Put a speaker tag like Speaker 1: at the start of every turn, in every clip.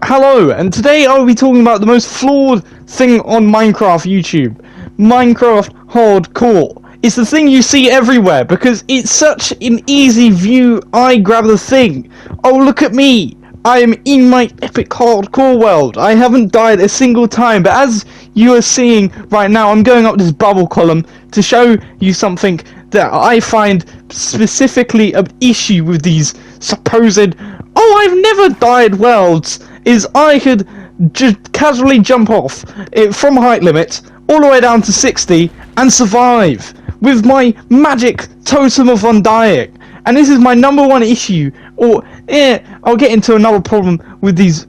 Speaker 1: Hello, and today I will be talking about the most flawed thing on Minecraft YouTube. Minecraft Hardcore. It's the thing you see everywhere because it's such an easy view. I grab the thing. Oh, look at me. I am in my epic hardcore world. I haven't died a single time, but as you are seeing right now, I'm going up this bubble column to show you something that I find specifically an issue with these supposed I've never died worlds, is I could just casually jump off it from height limit all the way down to 60 and survive with my magic totem of undying. And this is my number one issue. I'll get into another problem with these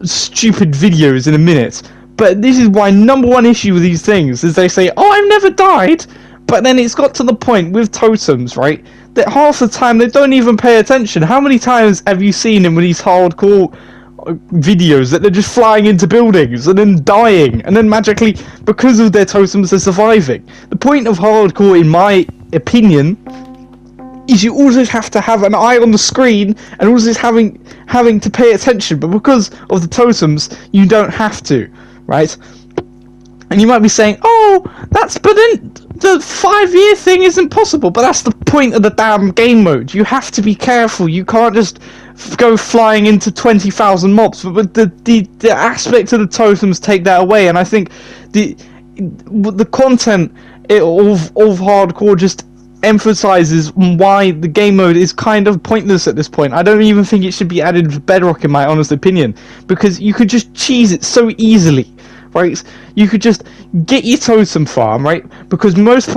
Speaker 1: stupid videos in a minute. But this is my number one issue with these things, is they say, oh, I've never died, but then it's got to the point with totems, right, that half the time they don't even pay attention. How many times have you seen in these hardcore videos that they're just flying into buildings and then dying, and then magically, because of their totems, they're surviving? The point of hardcore, in my opinion, is you always have to have an eye on the screen and always having to pay attention, but because of the totems, you don't have to, right? And you might be saying, oh, but then the 5-year thing isn't possible. But that's the point of the damn game mode. You have to be careful. You can't just go flying into 20,000 mobs. But the aspect of the totems take that away. And I think the content of hardcore just emphasizes why the game mode is kind of pointless at this point. I don't even think it should be added to Bedrock, in my honest opinion, because you could just cheese it so easily. Right, you could just get your totem farm, right? Because most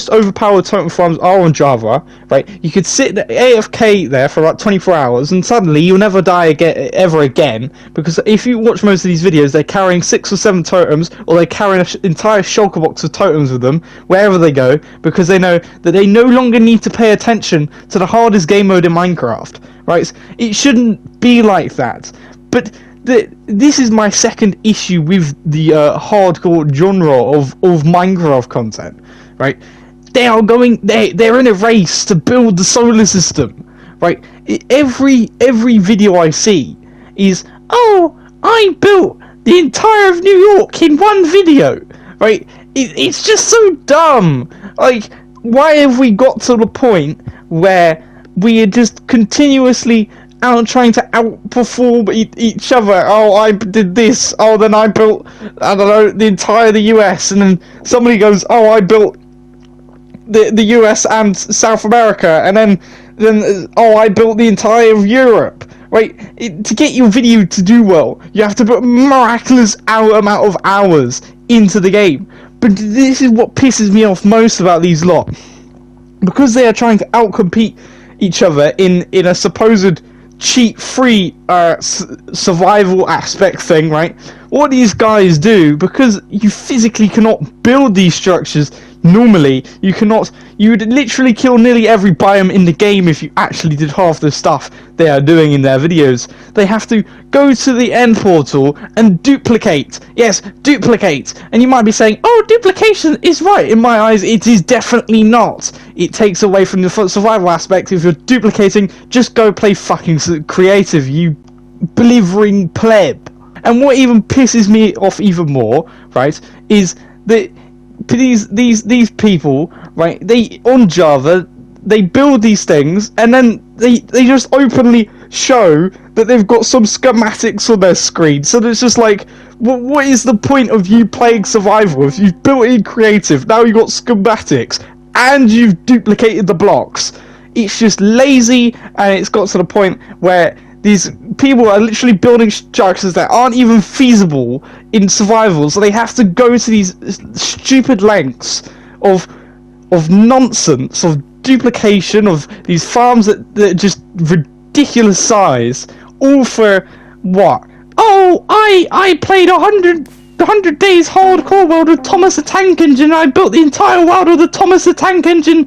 Speaker 1: overpowered totem farms are on Java, right? You could sit AFK there for about 24 hours, and suddenly you'll never die ever again. Because if you watch most of these videos, they're carrying 6 or 7 totems, or they're carrying an entire shulker box of totems with them wherever they go, because they know that they no longer need to pay attention to the hardest game mode in Minecraft, right? It shouldn't be like that, but this is my second issue with the hardcore genre of Minecraft content, right? They're in a race to build the solar system, right? Every video I see is, oh, I built the entire of New York in one video, right? It's just so dumb. Like, why have we got to the point where we are just continuously trying to outperform each other? Oh, I did this. Oh, then I built, I don't know, the entire the US, and then somebody goes, oh, I built the US and South America, and then oh, I built the entire of Europe. Right? To get your video to do well, you have to put a miraculous amount of hours into the game. But this is what pisses me off most about these lot, because they are trying to outcompete each other in a supposed cheat-free survival aspect thing, right? What these guys do, because you physically cannot build these structures normally, you would literally kill nearly every biome in the game if you actually did half the stuff they are doing in their videos. They have to go to the end portal and duplicate. Yes, duplicate. And you might be saying, oh, duplication is right. In my eyes, it is definitely not. It takes away from the survival aspect. If you're duplicating, just go play fucking creative, you blithering pleb. And what even pisses me off even more, right, is that these people, right, they on Java, they build these things, and then they just openly show that they've got some schematics on their screen. So it's just like, what is the point of you playing survival if you've built in creative, now you've got schematics, and you've duplicated the blocks? It's just lazy, and it's got to the point where these people are literally building structures that aren't even feasible in survival, so they have to go to these stupid lengths of nonsense, of duplication, of these farms that are just ridiculous size, all for what? Oh, I played 100 days hardcore world with Thomas the Tank Engine, and I built the entire world of the Thomas the Tank Engine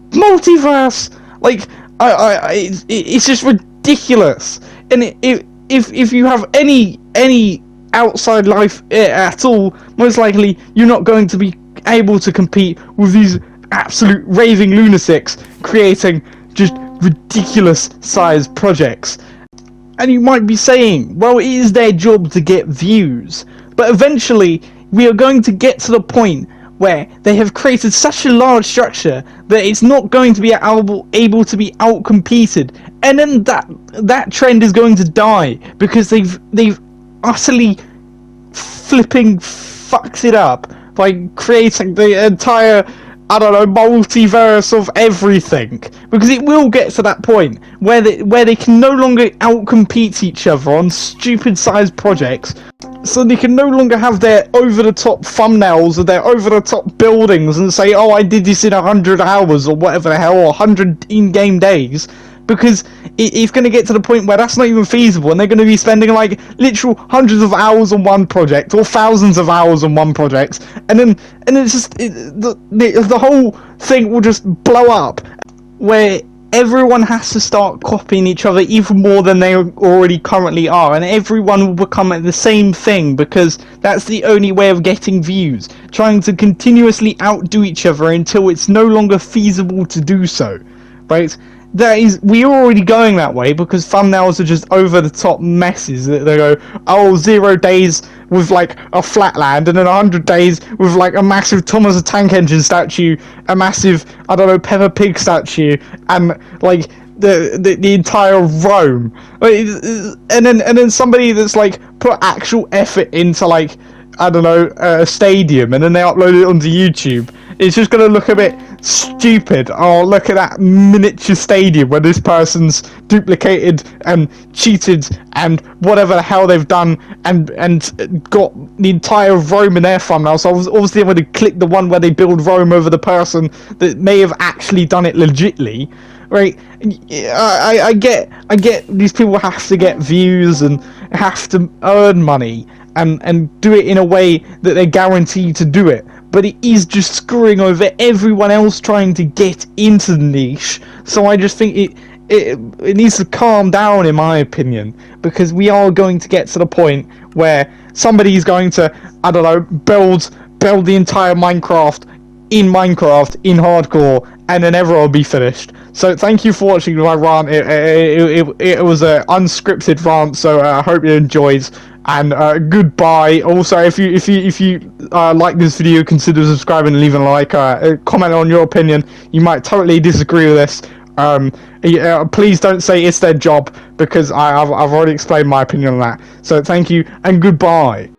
Speaker 1: multiverse. Like, it's just ridiculous. And if you have any outside life at all, most likely you're not going to be able to compete with these absolute raving lunatics creating just ridiculous sized projects. And you might be saying, well, it is their job to get views. But eventually, we are going to get to the point where they have created such a large structure that it's not going to be able to be outcompeted. And then that trend is going to die because they've utterly flipping fucks it up by creating the entire, I don't know, multiverse of everything. Because it will get to that point where they can no longer outcompete each other on stupid sized projects. So they can no longer have their over-the-top thumbnails or their over-the-top buildings and say, oh, I did this in 100 hours or whatever the hell, or 100 in-game days. Because it's going to get to the point where that's not even feasible, and they're going to be spending like literal hundreds of hours on one project or thousands of hours on one project, and it's just the whole thing will just blow up, where everyone has to start copying each other even more than they already currently are, and everyone will become the same thing because that's the only way of getting views, trying to continuously outdo each other until it's no longer feasible to do so, right? We're already going that way because thumbnails are just over the top messes. They go, oh, 0 days with like a flatland, and then 100 days with like a massive Thomas the Tank Engine statue, a massive, I don't know, Peppa Pig statue, and like the entire Rome. And then somebody that's like put actual effort into like, I don't know, a stadium, and then they upload it onto YouTube. It's just going to look a bit stupid. Oh, look at that miniature stadium where this person's duplicated and cheated and whatever the hell they've done and got the entire Rome in their thumbnail. So obviously I'm going to click the one where they build Rome over the person that may have actually done it legitly. Right? I get these people have to get views and have to earn money and do it in a way that they're guaranteed to do it. But it is just screwing over everyone else trying to get into the niche. So I just think it needs to calm down, in my opinion, because we are going to get to the point where somebody's going to, I don't know, build the entire Minecraft in hardcore, and then everyone will be finished. So thank you for watching my rant. It was an unscripted rant, so I hope you enjoyed. And goodbye. Also, if you like this video, consider subscribing and leaving a like. Comment on your opinion. You might totally disagree with this. Please don't say it's their job, because I've already explained my opinion on that. So thank you and goodbye.